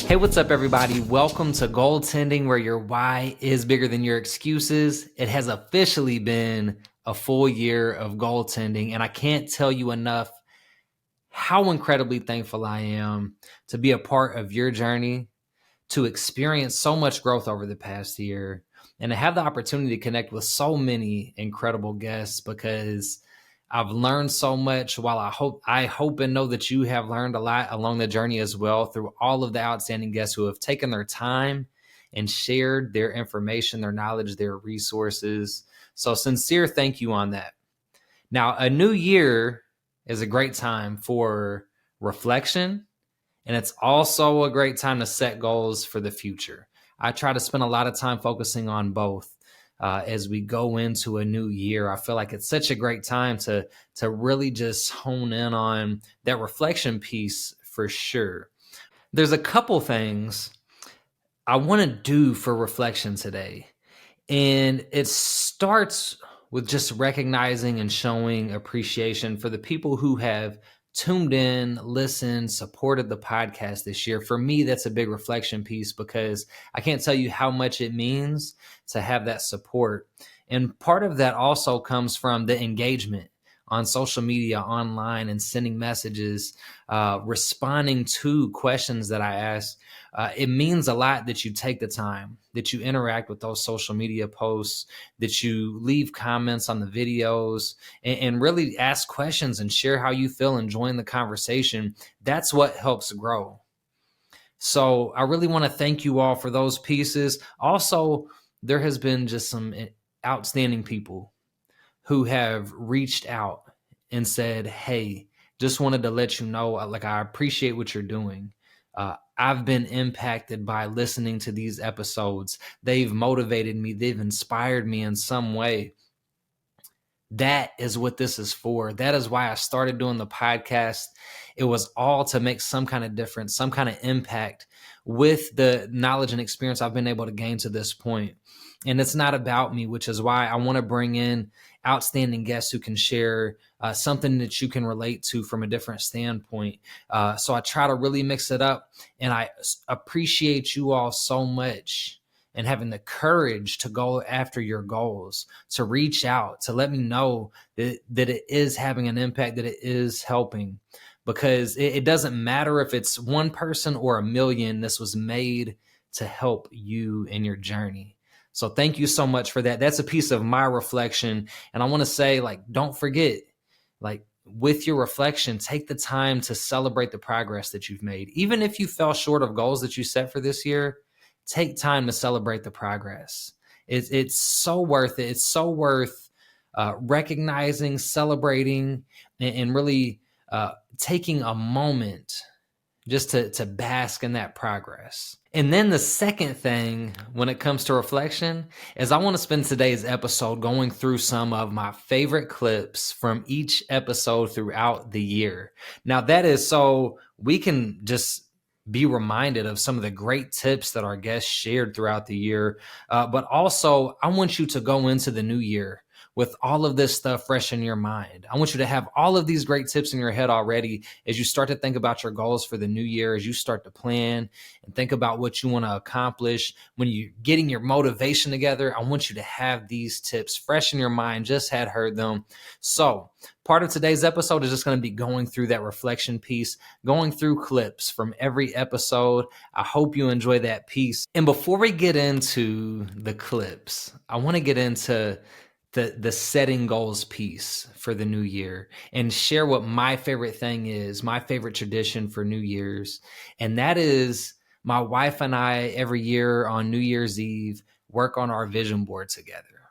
Hey, what's up, everybody? Welcome to Goaltending, where your why is bigger than your excuses. It has officially been a full year of goaltending, and I can't tell you enough how incredibly thankful I am to be a part of your journey, to experience so much growth over the past year, and to have the opportunity to connect with so many incredible guests, because I've learned so much. While I hope and know that you have learned a lot along the journey as well, through all of the outstanding guests who have taken their time and shared their information, their knowledge, their resources. So sincere thank you on that. Now, a new year is a great time for reflection, and it's also a great time to set goals for the future. I try to spend a lot of time focusing on both. As we go into a new year, I feel like it's such a great time to really just hone in on that reflection piece for sure. There's a couple things I want to do for reflection today, and it starts with just recognizing and showing appreciation for the people who have tuned in, listened, supported the podcast this year. For me, that's a big reflection piece, because I can't tell you how much it means to have that support. And part of that also comes from the engagement on social media, online, and sending messages, responding to questions that I ask. It means a lot that you take the time, that you interact with those social media posts, that you leave comments on the videos, and really ask questions and share how you feel and join the conversation. That's what helps grow. So I really want to thank you all for those pieces. Also, there has been just some outstanding people who have reached out and said, hey, just wanted to let you know, like, I appreciate what you're doing. I've been impacted by listening to these episodes. They've motivated me. They've inspired me in some way. That is what this is for. That is why I started doing the podcast. It was all to make some kind of difference, some kind of impact with the knowledge and experience I've been able to gain to this point. And it's not about me, which is why I want to bring in outstanding guests who can share something that you can relate to from a different standpoint. So I try to really mix it up, and I appreciate you all so much, and having the courage to go after your goals, to reach out, to let me know that it is having an impact, that it is helping. Because it doesn't matter if it's one person or a million, this was made to help you in your journey. So thank you so much for that. That's a piece of my reflection. And I want to say, like, don't forget, like, with your reflection, take the time to celebrate the progress that you've made. Even if you fell short of goals that you set for this year, take time to celebrate the progress. It's so worth it. It's so worth recognizing, celebrating, and really taking a moment just to bask in that progress. And then the second thing when it comes to reflection is I want to spend today's episode going through some of my favorite clips from each episode throughout the year. Now, that is so we can just be reminded of some of the great tips that our guests shared throughout the year. But also, I want you to go into the new year with all of this stuff fresh in your mind. I want you to have all of these great tips in your head already as you start to think about your goals for the new year, as you start to plan and think about what you want to accomplish. When you're getting your motivation together, I want you to have these tips fresh in your mind, just had heard them. So part of today's episode is just going to be going through that reflection piece, going through clips from every episode. I hope you enjoy that piece. And before we get into the clips, I want to get into the setting goals piece for the new year and share what my favorite thing is, my favorite tradition for New Year's. And that is, my wife and I every year on New Year's Eve work on our vision board together.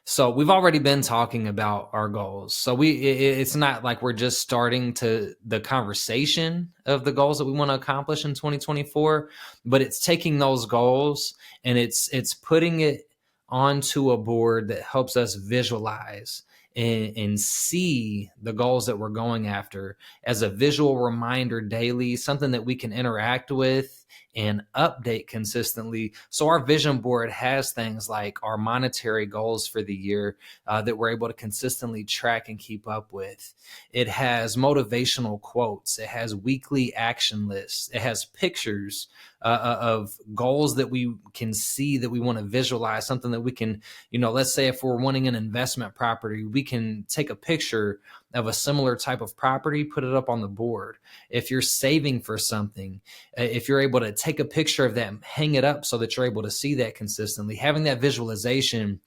So we've already been talking about our goals. So it's not like we're just starting to the conversation of the goals that we want to accomplish in 2024, but it's taking those goals and it's putting it onto a board that helps us visualize and see the goals that we're going after as a visual reminder daily, something that we can interact with and update consistently. So our vision board has things like our monetary goals for the year that we're able to consistently track and keep up with. It has motivational quotes. It has weekly action lists. It has pictures of goals that we can see, that we want to visualize, something that we can, let's say if we're wanting an investment property, we can take a picture of a similar type of property, put it up on the board. If you're saving for something, if you're able to take a picture of that, hang it up so that you're able to see that consistently. Having that visualization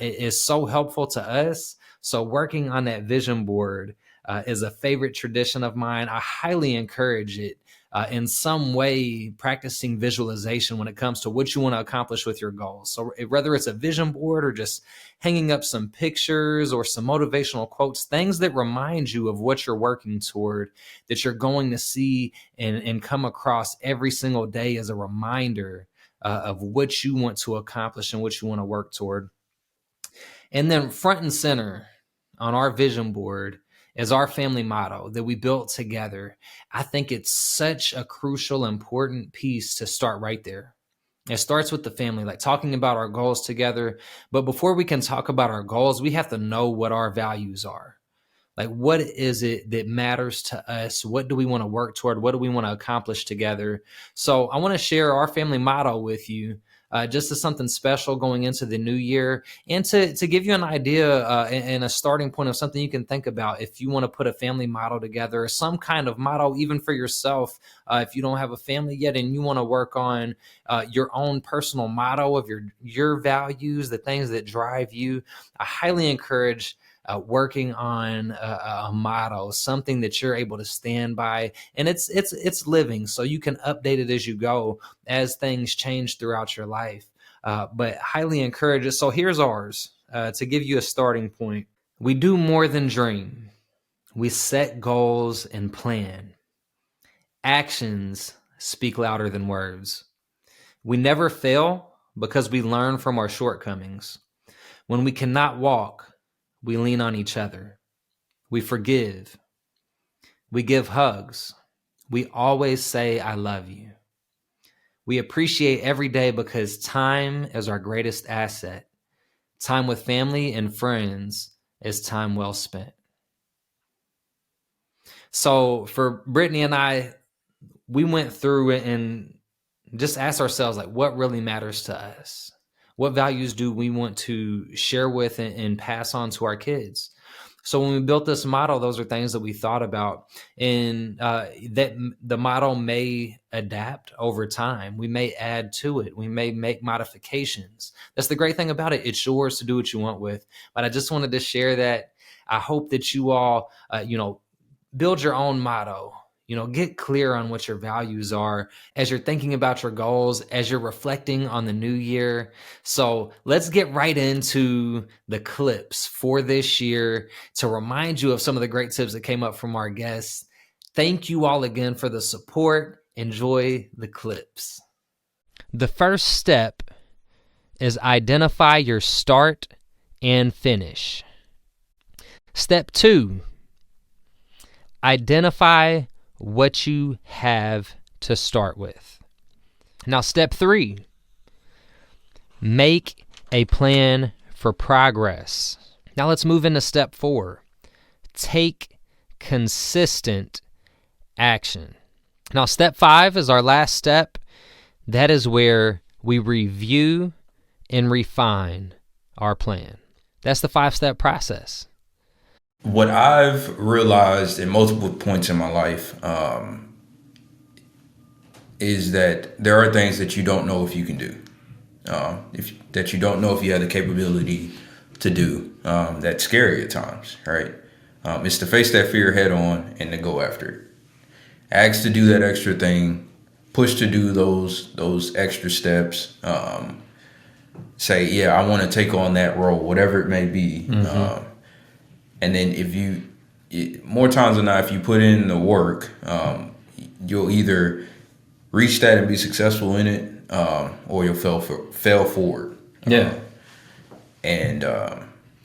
is so helpful to us. So working on that vision board is a favorite tradition of mine. I highly encourage it. In some way, practicing visualization when it comes to what you want to accomplish with your goals. So whether it's a vision board or just hanging up some pictures or some motivational quotes, things that remind you of what you're working toward, that you're going to see and come across every single day as a reminder of what you want to accomplish and what you want to work toward. And then front and center on our vision board is our family motto that we built together. I think it's such a crucial, important piece to start right there. It starts with the family, like talking about our goals together. But before we can talk about our goals, we have to know what our values are. Like, what is it that matters to us? What do we want to work toward? What do we want to accomplish together? So I want to share our family motto with you, just as something special going into the new year, and to give you an idea and a starting point of something you can think about if you want to put a family motto together, or some kind of motto even for yourself. If you don't have a family yet and you want to work on your own personal motto of your values, the things that drive you, I highly encourage working on a motto, something that you're able to stand by, and it's living, so you can update it as you go, as things change throughout your life. But highly encourage it. So here's ours to give you a starting point. We do more than dream. We set goals and plan. Actions speak louder than words. We never fail because we learn from our shortcomings. When we cannot walk, we lean on each other. We forgive. We give hugs. We always say, I love you. We appreciate every day because time is our greatest asset. Time with family and friends is time well spent. So for Brittany and I, we went through it and just asked ourselves, like, what really matters to us? What values do we want to share with and pass on to our kids? So when we built this model, those are things that we thought about, and that the model may adapt over time. We may add to it. We may make modifications. That's the great thing about it. It's yours to do what you want with. But I just wanted to share that. I hope that you all, build your own motto. Get clear on what your values are as you're thinking about your goals, as you're reflecting on the new year. So let's get right into the clips for this year to remind you of some of the great tips that came up from our guests. Thank you all again for the support. Enjoy the clips. The first step is identify your start and finish. Step 2, identify what you have to start with. Now, step 3, make a plan for progress. Now let's move into step 4, take consistent action. Now, step 5 is our last step. That is where we review and refine our plan. That's the 5-step process. What I've realized at multiple points in my life is that there are things that you don't know if you can do, that you don't know if you have the capability to do. That's scary at times, right? It's to face that fear head on and to go after it. Ask to do that extra thing, push to do those extra steps. Say, yeah, I want to take on that role, whatever it may be. Mm-hmm. And then more times than not, if you put in the work, you'll either reach that and be successful in it, or you'll fail forward. Yeah.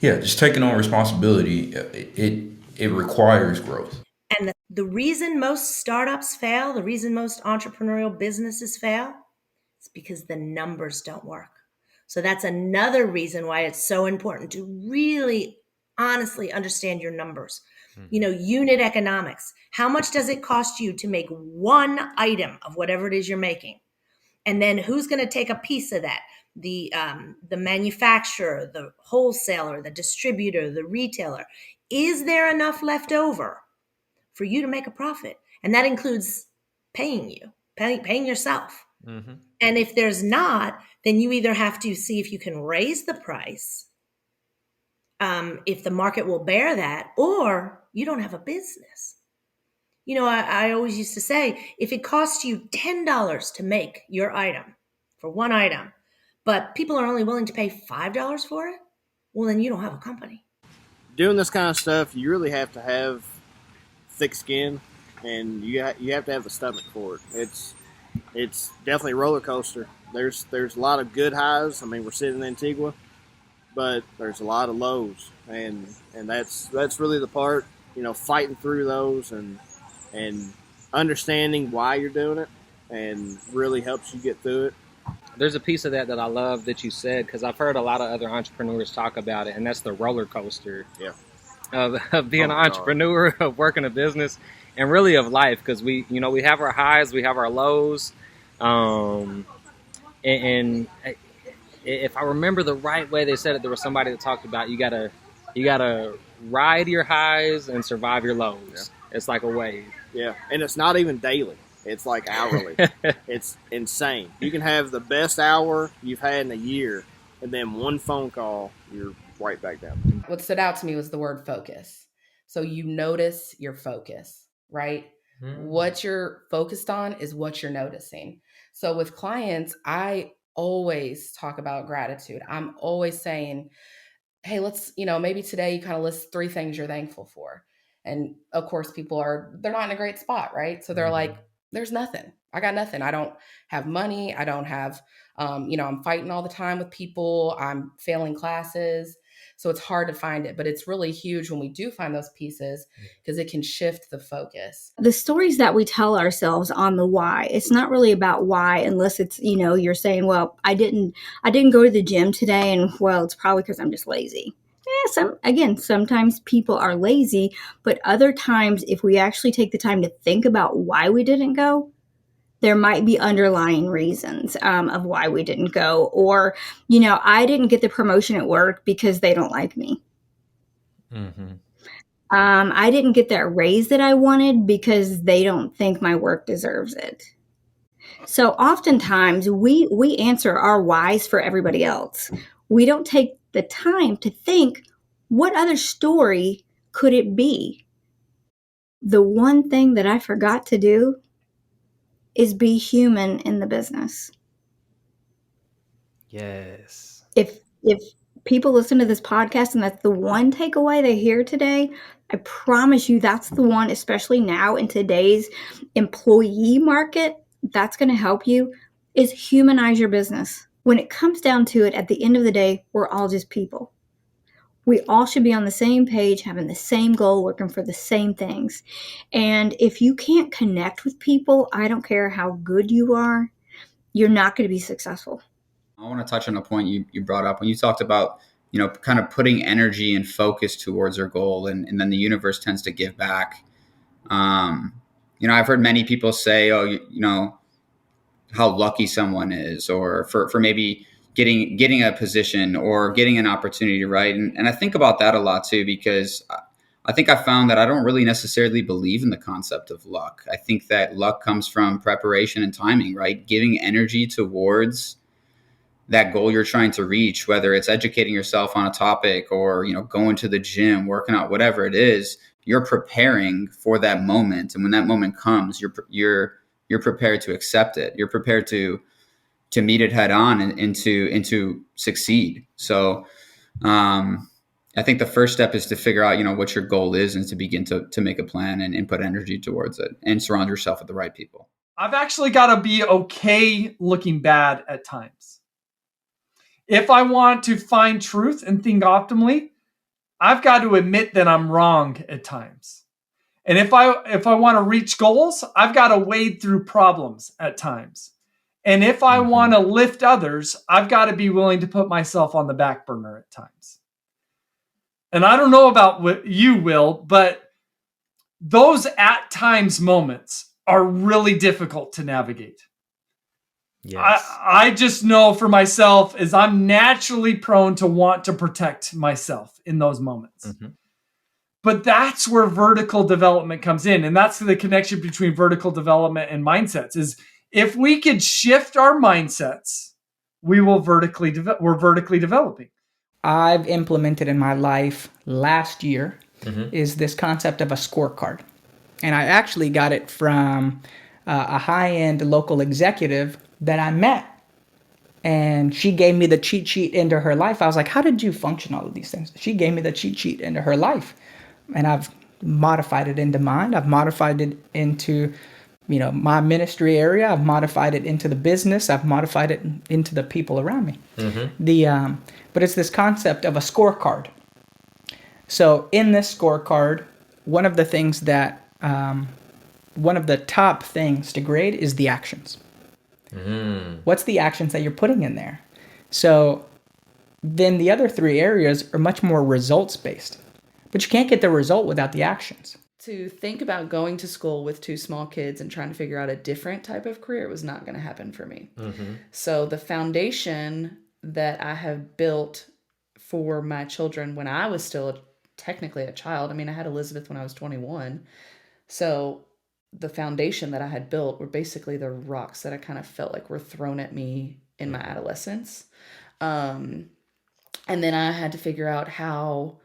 Just taking on responsibility, it requires growth. And The reason most startups fail, the reason most entrepreneurial businesses fail, is because the numbers don't work. So that's another reason why it's so important to really honestly understand your numbers. Unit economics. How much does it cost you to make one item of whatever it is you're making? And then who's going to take a piece of that? The manufacturer, the wholesaler, the distributor, the retailer. Is there enough left over for you to make a profit? And that includes paying yourself. Mm-hmm. And if there's not, then you either have to see if you can raise the price, if the market will bear that, or you don't have a business. I always used to say, if it costs you $10 to make your item for one item, but people are only willing to pay $5 for it, well, then you don't have a company. Doing this kind of stuff, you really have to have thick skin, and you have to have the stomach for it. It's definitely a roller coaster. There's a lot of good highs. I mean, we're sitting in Antigua, but there's a lot of lows, and that's really the part, fighting through those and understanding why you're doing it, and really helps you get through it. There's a piece of that I love that you said, because I've heard a lot of other entrepreneurs talk about it, and that's the roller coaster. Yeah. Of being an entrepreneur, of working a business, and really of life, because we have our highs, we have our lows, and if I remember the right way they said it, there was somebody that talked about you gotta ride your highs and survive your lows. Yeah. It's like a wave. Yeah, and it's not even daily. It's like hourly. It's insane. You can have the best hour you've had in a year, and then one phone call, you're right back down. What stood out to me was the word focus. So you notice your focus, right? Mm-hmm. What you're focused on is what you're noticing. So with clients, I always talk about gratitude. I'm always saying, hey, let's, maybe today you kind of list 3 things you're thankful for. And of course, they're not in a great spot, right? So they're like, there's nothing. I got nothing. I don't have money. I don't have, I'm fighting all the time with people. I'm failing classes. So it's hard to find it, but it's really huge when we do find those pieces, because it can shift the focus. The stories that we tell ourselves on the why, it's not really about why, unless it's, you're saying, well, I didn't go to the gym today, and well, it's probably because I'm just lazy. Yeah, sometimes people are lazy, but other times, if we actually take the time to think about why we didn't go, there might be underlying reasons of why we didn't go. Or, I didn't get the promotion at work because they don't like me. Mm-hmm. I didn't get that raise that I wanted because they don't think my work deserves it. So oftentimes we answer our whys for everybody else. We don't take the time to think, what other story could it be? The one thing that I forgot to do is be human in the business. Yes. If people listen to this podcast and that's the one takeaway they hear today, I promise you that's the one, especially now in today's employee market, that's going to help you, is humanize your business. When it comes down to it, at the end of the day, we're all just people. We all should be on the same page, having the same goal, working for the same things. And if you can't connect with people, I don't care how good you are, you're not going to be successful. I want to touch on a point you brought up when you talked about, kind of putting energy and focus towards our goal, and then the universe tends to give back. I've heard many people say, oh, how lucky someone is, or for maybe getting a position or getting an opportunity, right? And I think about that a lot too, because I think I found that I don't really necessarily believe in the concept of luck. I think that luck comes from preparation and timing, right? Giving energy towards that goal you're trying to reach, whether it's educating yourself on a topic or, going to the gym, working out, whatever it is, you're preparing for that moment. And when that moment comes, you're prepared to accept it. You're prepared to meet it head on and to succeed. So, I think the first step is to figure out, what your goal is, and to begin to make a plan and put energy towards it and surround yourself with the right people. I've actually got to be okay looking bad at times. If I want to find truth and think optimally, I've got to admit that I'm wrong at times. And if I want to reach goals, I've got to wade through problems at times. And if I want to lift others, I've got to be willing to put myself on the back burner at times. And I don't know about what you will, but those at times moments are really difficult to navigate. Yes. I just know for myself is I'm naturally prone to want to protect myself in those moments. Mm-hmm. But that's where vertical development comes in. And that's the connection between vertical development and mindsets is if we could shift our mindsets, we're vertically developing. I've implemented in my life last year is this concept of a scorecard. And I actually got it from a high-end local executive that I met. And she gave me the cheat sheet into her life. I was like, how did you function all of these things? She gave me the cheat sheet into her life. And I've modified it into mine. I've modified it into, my ministry area. I've modified it into the business. I've modified it into the people around me. But it's this concept of a scorecard. So in this scorecard, one of the things that, one of the top things to grade is the actions. What's the actions that you're putting in there? So then the other three areas are much more results based. But you can't get the result without the actions. To think about going to school with two small kids and trying to figure out a different type of career was not going to happen for me. So the foundation that I have built for my children when I was still technically a child, I mean, I had Elizabeth when I was 21. So the foundation that I had built were basically the rocks that I kind of felt like were thrown at me in my adolescence. And then I had to figure out how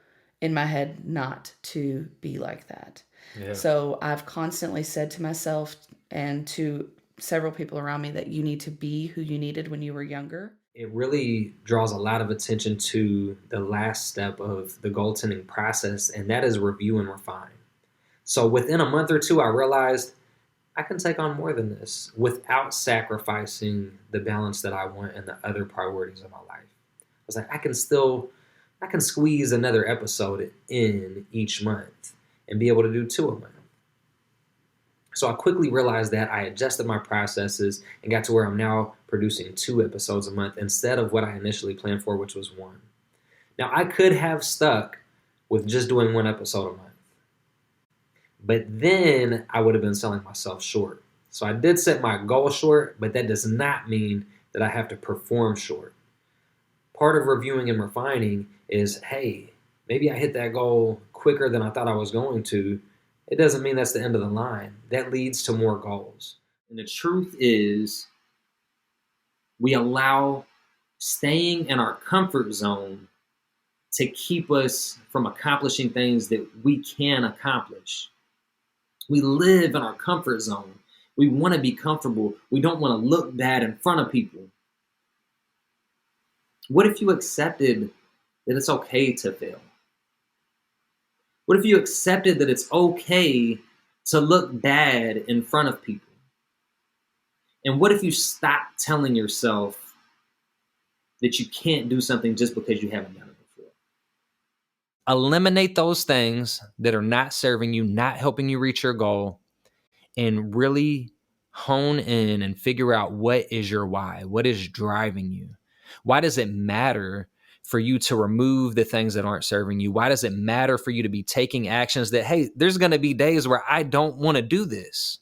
in my head not to be like that. Yeah. So I've constantly said to myself and to several people around me that you need to be who you needed when you were younger. It really draws a lot of attention to the last step of the goaltending process, and that is review and refine. So within a month or two, I realized I can take on more than this without sacrificing the balance that I want and the other priorities of my life. I was like, I can squeeze another episode in each month and be able to do 2 a month. So I quickly realized that I adjusted my processes and got to where I'm now producing 2 episodes a month instead of what I initially planned for, which was 1. Now, I could have stuck with just doing 1 episode a month, but then I would have been selling myself short. So I did set my goal short, but that does not mean that I have to perform short. Part of reviewing and refining is, hey, maybe I hit that goal quicker than I thought I was going to. It doesn't mean that's the end of the line. That leads to more goals. And the truth is, we allow staying in our comfort zone to keep us from accomplishing things that we can accomplish. We live in our comfort zone. We want to be comfortable. We don't want to look bad in front of people. What if you accepted that it's okay to fail? What if you accepted that it's okay to look bad in front of people? And what if you stopped telling yourself that you can't do something just because you haven't done it before? Eliminate those things that are not serving you, not helping you reach your goal, and really hone in and figure out what is your why, what is driving you. Why does it matter for you to remove the things that aren't serving you? Why does it matter for you to be taking actions that, hey, there's going to be days where I don't want to do this?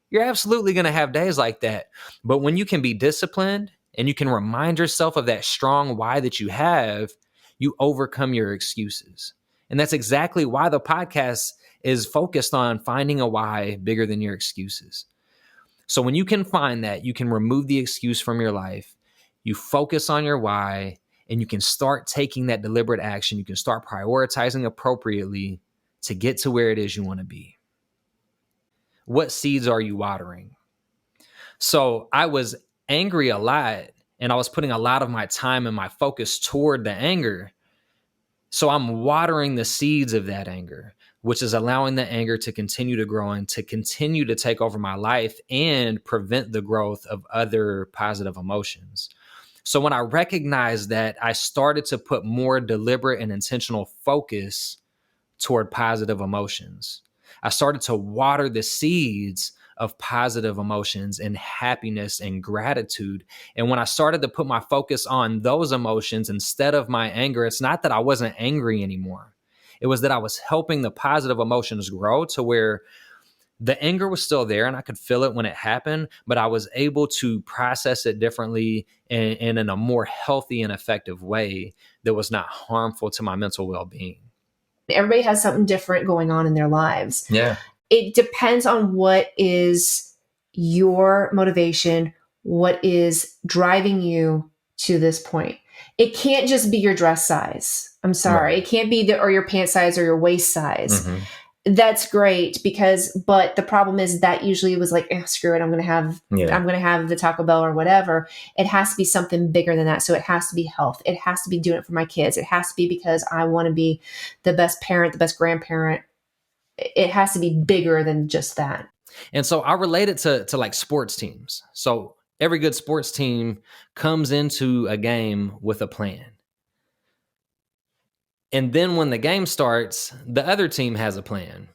You're absolutely going to have days like that. But when you can be disciplined and you can remind yourself of that strong why that you have, you overcome your excuses. And that's exactly why the podcast is focused on finding a why bigger than your excuses. So when you can find that, you can remove the excuse from your life. You focus on your why, and you can start taking that deliberate action. You can start prioritizing appropriately to get to where it is you want to be. What seeds are you watering? So I was angry a lot, and I was putting a lot of my time and my focus toward the anger. So I'm watering the seeds of that anger, which is allowing the anger to continue to grow and to continue to take over my life and prevent the growth of other positive emotions. So when I recognized that, I started to put more deliberate and intentional focus toward positive emotions. I started to water the seeds of positive emotions and happiness and gratitude. And when I started to put my focus on those emotions instead of my anger, it's not that I wasn't angry anymore. It was that I was helping the positive emotions grow to where the anger was still there and I could feel it when it happened, but I was able to process it differently and in a more healthy and effective way that was not harmful to my mental well-being. Everybody has something different going on in their lives. Yeah. It depends on what is your motivation, what is driving you to this point. It can't just be your dress size. I'm sorry. Right. It can't be or your pant size or your waist size. Mm-hmm. That's great but the problem is that usually was like, screw it. I'm going to have the Taco Bell or whatever. It has to be something bigger than that. So it has to be health. It has to be doing it for my kids. It has to be because I want to be the best parent, the best grandparent. It has to be bigger than just that. And so I relate it to like sports teams. So every good sports team comes into a game with a plan. And then when the game starts, the other team has a plan.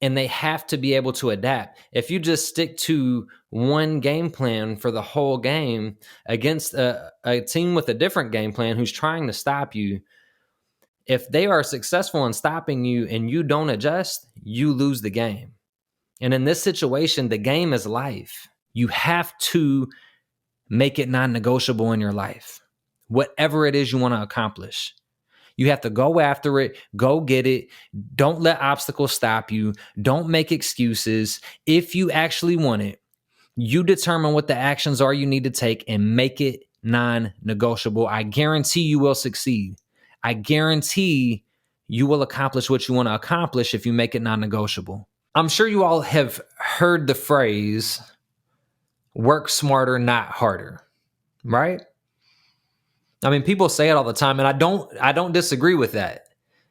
And they have to be able to adapt. If you just stick to one game plan for the whole game against a team with a different game plan who's trying to stop you, if they are successful in stopping you and you don't adjust, you lose the game. And in this situation, the game is life. You have to make it non-negotiable in your life, whatever it is you want to accomplish. You have to go after it, go get it. Don't let obstacles stop you. Don't make excuses. If you actually want it, you determine what the actions are you need to take and make it non-negotiable. I guarantee you will succeed. I guarantee you will accomplish what you want to accomplish if you make it non-negotiable. I'm sure you all have heard the phrase, work smarter, not harder, right? I mean, people say it all the time, and I don't disagree with that.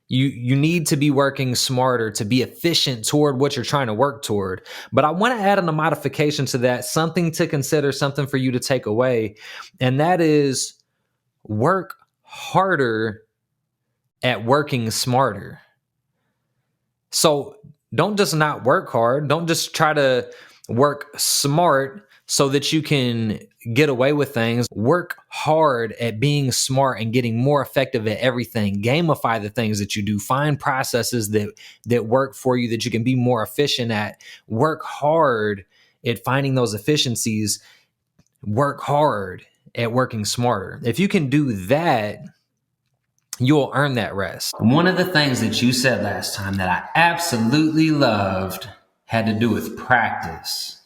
You need to be working smarter to be efficient toward what you're trying to work toward. But I want to add in a modification to that, something to consider, something for you to take away, and that is work harder at working smarter. So don't just not work hard. Don't just try to work smart so that you can get away with things. Work hard at being smart and getting more effective at everything. Gamify the things that you do. Find processes that work for you that you can be more efficient at. Work hard at finding those efficiencies. Work hard at working smarter. If you can do that, you'll earn that rest. One of the things that you said last time that I absolutely loved had to do with practice.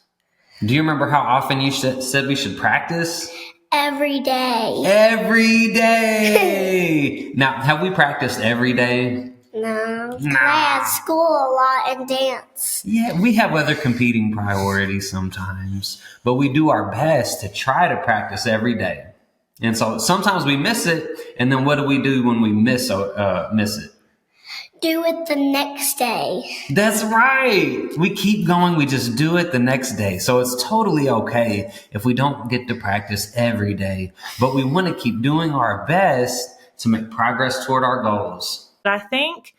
Do you remember how often you said we should practice? Every day. Every day. Now, have we practiced every day? No. I had school a lot and dance. Yeah, we have other competing priorities sometimes, but we do our best to try to practice every day. And so sometimes we miss it, and then what do we do when we miss it? Do it the next day. That's right. We keep going. We just do it the next day. So it's totally okay if we don't get to practice every day, but we want to keep doing our best to make progress toward our goals. I think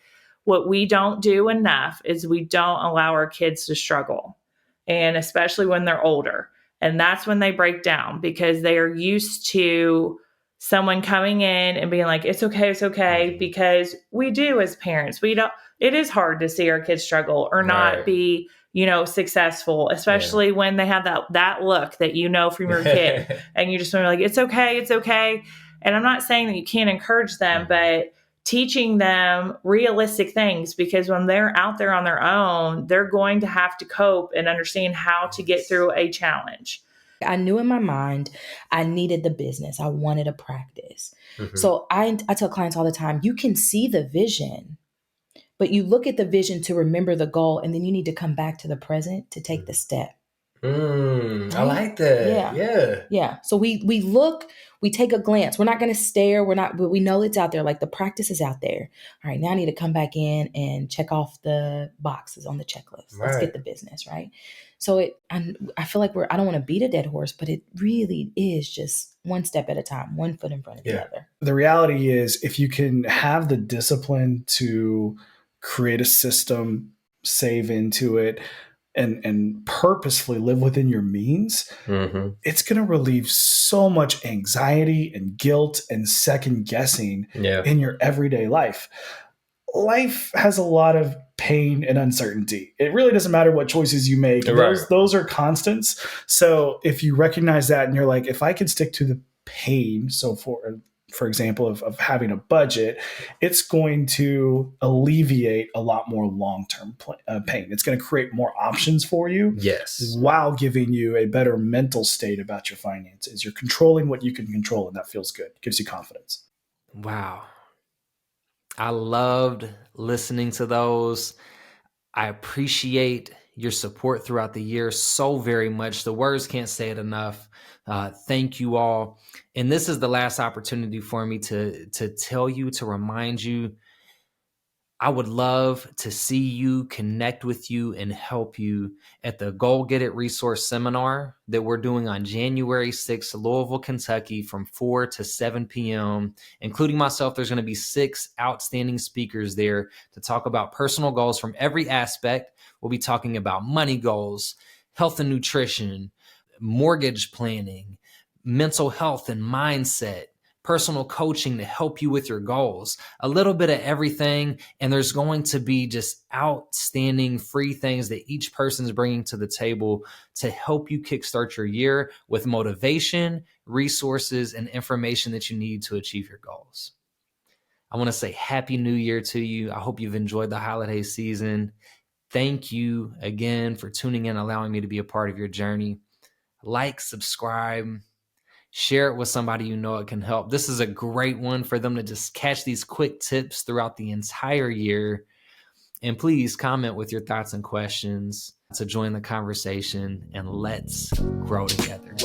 what we don't do enough is we don't allow our kids to struggle, and especially when they're older. And that's when they break down because they are used to someone coming in and being like, it's okay, because we do as parents. It is hard to see our kids struggle or not be, successful, especially when they have that look that from your kid and you just want to be like, it's okay. And I'm not saying that you can't encourage them, but teaching them realistic things, because when they're out there on their own, they're going to have to cope and understand how to get through a challenge. I knew in my mind I needed the business. I wanted a practice. Mm-hmm. So I tell clients all the time, you can see the vision, but you look at the vision to remember the goal, and then you need to come back to the present to take the step. Right? I like that. Yeah. So we look, we take a glance. We're not going to stare. But we know it's out there. Like the practice is out there. All right, now I need to come back in and check off the boxes on the checklist. Let's get the business, right? So I feel like I don't want to beat a dead horse, but it really is just one step at a time, one foot in front of the other. The reality is, if you can have the discipline to create a system save into it and purposefully live within your means, it's going to relieve so much anxiety and guilt and second guessing in your everyday life. Life has a lot of pain and uncertainty. It really doesn't matter what choices you make. Those are constants. So if you recognize that and you're like, if I can stick to the pain, so for example, of having a budget, it's going to alleviate a lot more long-term pain. It's going to create more options for you, while giving you a better mental state about your finances. You're controlling what you can control, and that feels good. It gives you confidence. Wow. I loved listening to those. I appreciate your support throughout the year so very much. The words can't say it enough. Thank you all. And this is the last opportunity for me to tell you, to remind you, I would love to see you, connect with you, and help you at the Goal Get It Resource Seminar that we're doing on January 6th, Louisville, Kentucky, from 4 to 7 p.m. Including myself, there's going to be 6 outstanding speakers there to talk about personal goals from every aspect. We'll be talking about money goals, health and nutrition, mortgage planning, mental health and mindset, personal coaching to help you with your goals, a little bit of everything. And there's going to be just outstanding free things that each person is bringing to the table to help you kickstart your year with motivation, resources, and information that you need to achieve your goals. I want to say Happy New Year to you. I hope you've enjoyed the holiday season. Thank you again for tuning in, allowing me to be a part of your journey. Like, subscribe, share it with somebody you know it can help. This is a great one for them to just catch these quick tips throughout the entire year. And please comment with your thoughts and questions to join the conversation, and let's grow together.